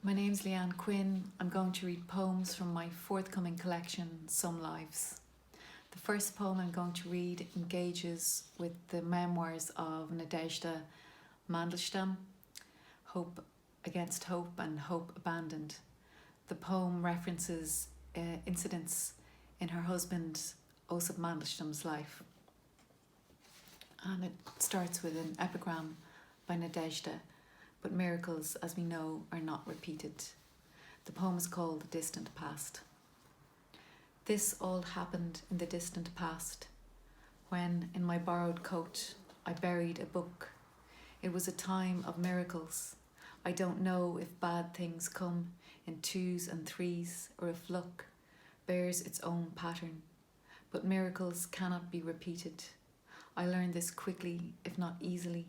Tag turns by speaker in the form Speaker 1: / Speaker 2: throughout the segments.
Speaker 1: My name's Leeanne Quinn. I'm going to read poems from my forthcoming collection, Some Lives. The first poem I'm going to read engages with the memoirs of Nadezhda Mandelstam, Hope Against Hope and Hope Abandoned. The poem references incidents in her husband Osip Mandelstam's life. And it starts with an epigram by Nadezhda, but miracles, as we know, are not repeated. The poem is called The Distant Past. This all happened in the distant past, when, in my borrowed coat, I buried a book. It was a time of miracles. I don't know if bad things come in 2s and 3s, or if luck bears its own pattern, but miracles cannot be repeated. I learned this quickly, if not easily,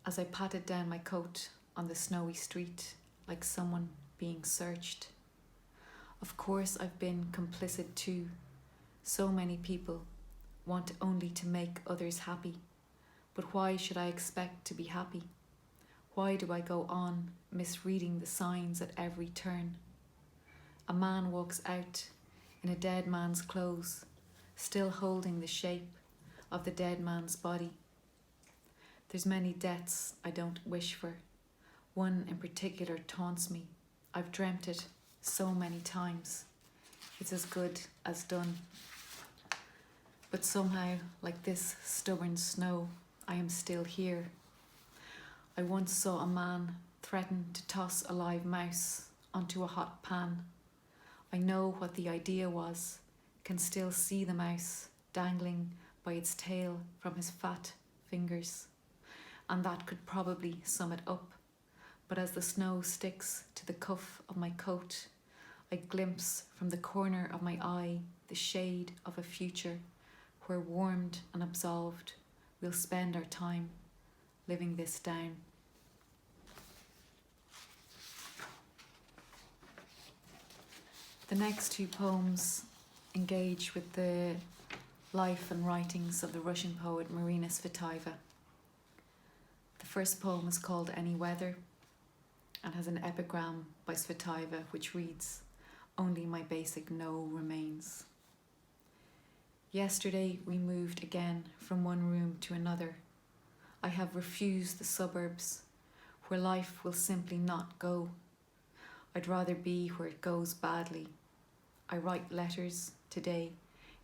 Speaker 1: as I patted down my coat on the snowy street like someone being searched. Of course, I've been complicit too. So many people want only to make others happy. But why should I expect to be happy? Why do I go on misreading the signs at every turn? A man walks out in a dead man's clothes, still holding the shape of the dead man's body. There's many deaths I don't wish for. One in particular taunts me. I've dreamt it so many times. It's as good as done. But somehow, like this stubborn snow, I am still here. I once saw a man threaten to toss a live mouse onto a hot pan. I know what the idea was, can still see the mouse dangling by its tail from his fat fingers. And that could probably sum it up. But as the snow sticks to the cuff of my coat, I glimpse from the corner of my eye the shade of a future where, warmed and absolved, we'll spend our time living this down. The next two poems engage with the life and writings of the Russian poet Marina Tsvetaeva. The first poem is called Any Weather and has an epigram by Tsvetaeva which reads, "Only my basic no remains." Yesterday we moved again from one room to another. I have refused the suburbs where life will simply not go. I'd rather be where it goes badly. I write letters today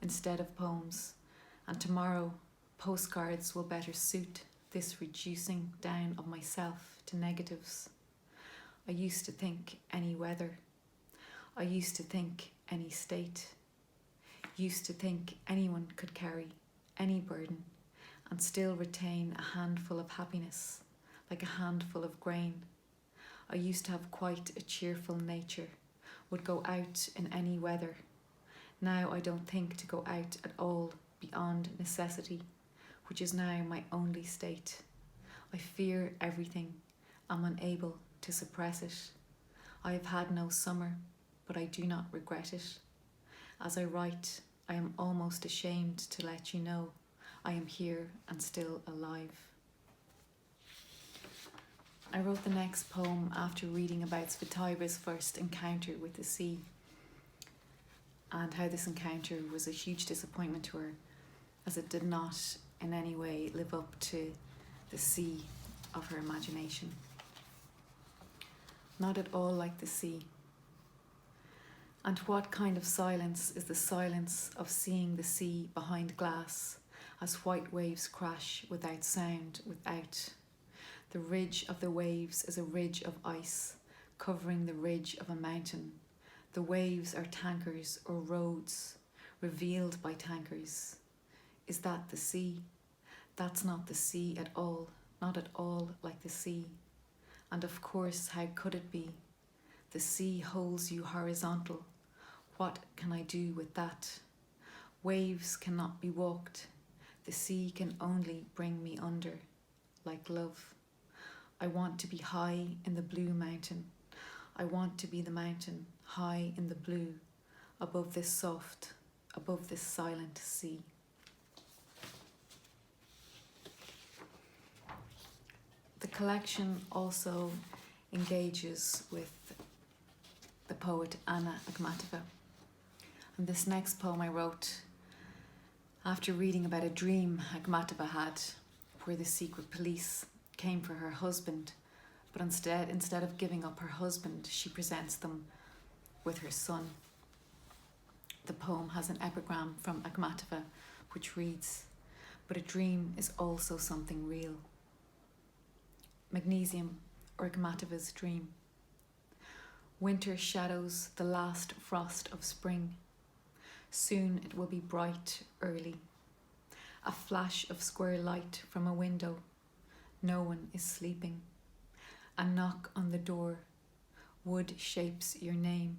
Speaker 1: instead of poems, and tomorrow postcards will better suit this reducing down of myself to negatives. I used to think any weather. I used to think any state. Used to think anyone could carry any burden and still retain a handful of happiness, like a handful of grain. I used to have quite a cheerful nature, would go out in any weather. Now I don't think to go out at all beyond necessity, which is now my only state. I fear everything. I'm unable to suppress it. I have had no summer, but I do not regret it. As I write, I am almost ashamed to let you know I am here and still alive. I wrote the next poem after reading about Tsvetaeva's first encounter with the sea and how this encounter was a huge disappointment to her, as it did not in any way live up to the sea of her imagination. Not at all like the sea. And what kind of silence is the silence of seeing the sea behind glass as white waves crash without sound, without? The ridge of the waves is a ridge of ice covering the ridge of a mountain. The waves are tankers or roads revealed by tankers. Is that the sea? That's not the sea at all, not at all like the sea. And of course, how could it be? The sea holds you horizontal. What can I do with that? Waves cannot be walked. The sea can only bring me under, like love. I want to be high in the blue mountain. I want to be the mountain high in the blue, above this soft, above this silent sea. The collection also engages with the poet Anna Akhmatova. And this next poem I wrote after reading about a dream Akhmatova had where the secret police came for her husband, but instead of giving up her husband, she presents them with her son. The poem has an epigram from Akhmatova which reads, "But a dream is also something real." Magnesium, or Akhmatova's dream. Winter shadows the last frost of spring. Soon it will be bright early. A flash of square light from a window. No one is sleeping. A knock on the door. Wood shapes your name.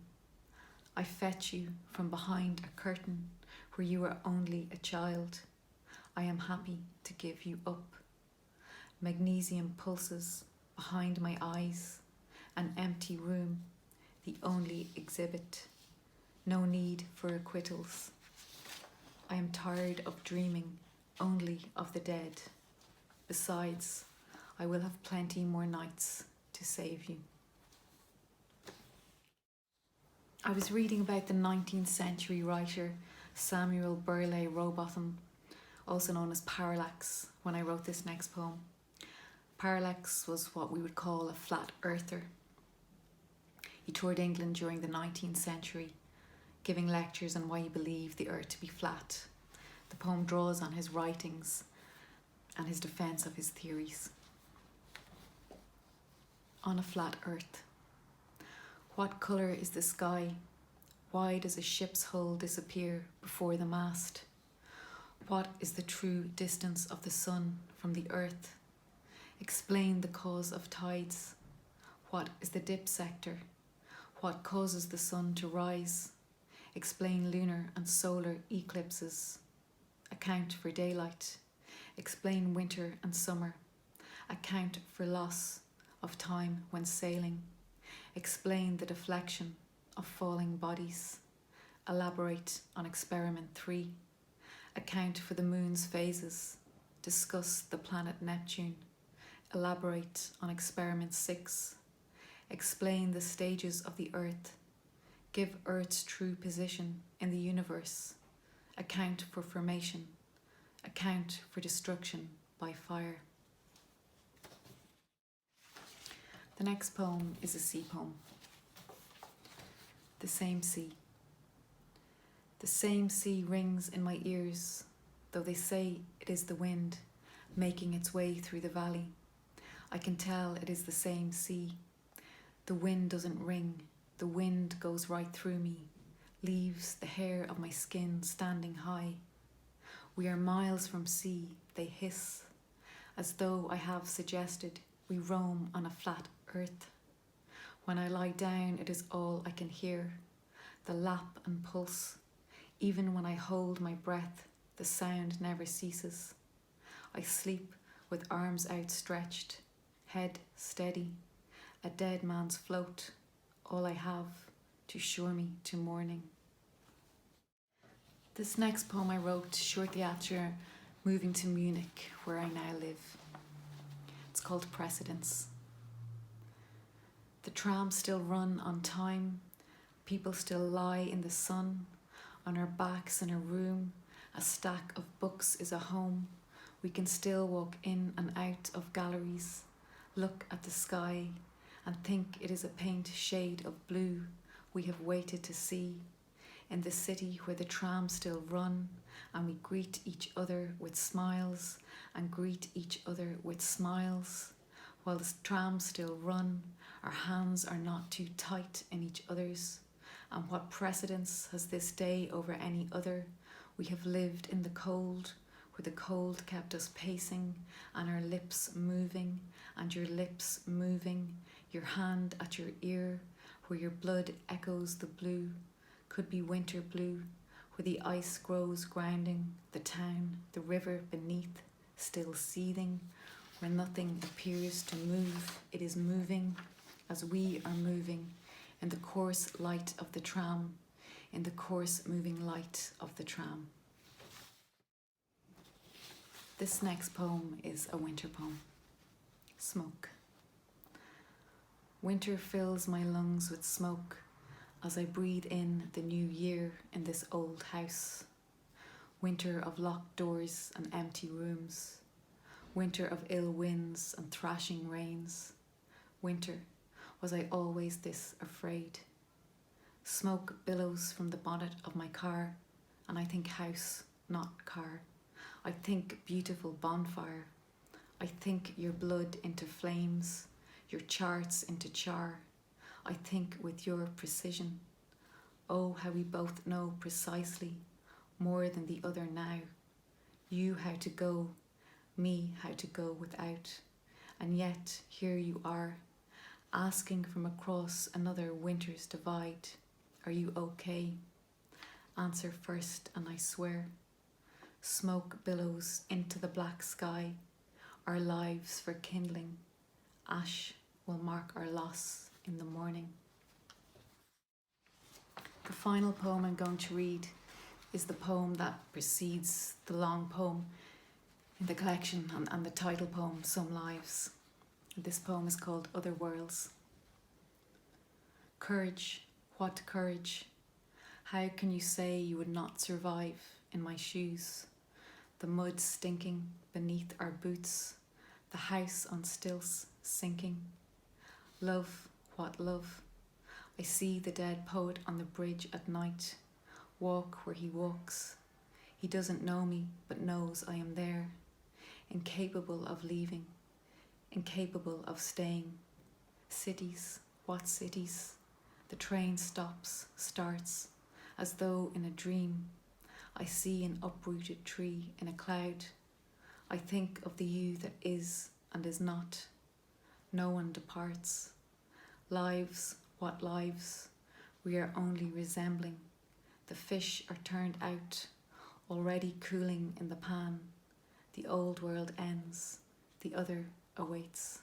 Speaker 1: I fetch you from behind a curtain where you are only a child. I am happy to give you up. Magnesium pulses behind my eyes. An empty room, the only exhibit. No need for acquittals. I am tired of dreaming only of the dead. Besides, I will have plenty more nights to save you. I was reading about the 19th century writer Samuel Burleigh Rowbotham, also known as Parallax, when I wrote this next poem. Parallax was what we would call a flat earther. He toured England during the 19th century, giving lectures on why he believed the earth to be flat. The poem draws on his writings and his defence of his theories. On a flat earth. What colour is the sky? Why does a ship's hull disappear before the mast? What is the true distance of the sun from the earth? Explain the cause of tides. What is the dip sector? What causes the sun to rise? Explain lunar and solar eclipses. Account for daylight. Explain winter and summer. Account for loss of time when sailing. Explain the deflection of falling bodies. Elaborate on experiment 3. Account for the moon's phases. Discuss the planet Neptune. Elaborate on experiment 6. Explain the stages of the earth. Give Earth's true position in the universe. Account for formation. Account for destruction by fire. The next poem is a sea poem. The same sea. The same sea rings in my ears, though they say it is the wind making its way through the valley. I can tell it is the same sea. The wind doesn't ring, the wind goes right through me, leaves the hair of my skin standing high. We are miles from sea, they hiss, as though I have suggested we roam on a flat earth. When I lie down, it is all I can hear, the lap and pulse. Even when I hold my breath, the sound never ceases. I sleep with arms outstretched, head steady, a dead man's float, all I have to shore me to morning. This next poem I wrote shortly after moving to Munich, where I now live. It's called Precedence. The trams still run on time, people still lie in the sun, on our backs in a room, a stack of books is a home. We can still walk in and out of galleries, look at the sky and think it is a paint shade of blue we have waited to see. In the city where the trams still run and we greet each other with smiles and greet each other with smiles. While the trams still run, our hands are not too tight in each other's. And what precedence has this day over any other? We have lived in the cold, where the cold kept us pacing and our lips moving and your lips moving, your hand at your ear, where your blood echoes the blue, could be winter blue, where the ice grows grounding, the town, the river beneath, still seething, where nothing appears to move, it is moving as we are moving, in the coarse light of the tram, in the coarse moving light of the tram. This next poem is a winter poem. Smoke. Winter fills my lungs with smoke as I breathe in the new year in this old house. Winter of locked doors and empty rooms. Winter of ill winds and thrashing rains. Winter, was I always this afraid? Smoke billows from the bonnet of my car, and I think house, not car. I think beautiful bonfire. I think your blood into flames, your charts into char. I think with your precision. Oh, how we both know precisely, more than the other now. You how to go, me how to go without. And yet here you are, asking from across another winter's divide. Are you okay? Answer first, and I swear. Smoke billows into the black sky, our lives for kindling. Ash will mark our loss in the morning. The final poem I'm going to read is the poem that precedes the long poem in the collection and the title poem, Some Lives. This poem is called Other Worlds. Courage, what courage? How can you say you would not survive in my shoes? The mud stinking beneath our boots, the house on stilts sinking. Love, what love? I see the dead poet on the bridge at night, walk where he walks. He doesn't know me, but knows I am there, incapable of leaving, incapable of staying. Cities, what cities? The train stops, starts, as though in a dream. I see an uprooted tree in a cloud. I think of the you that is and is not. No one departs. Lives, what lives? We are only resembling. The fish are turned out, already cooling in the pan. The old world ends, the other awaits.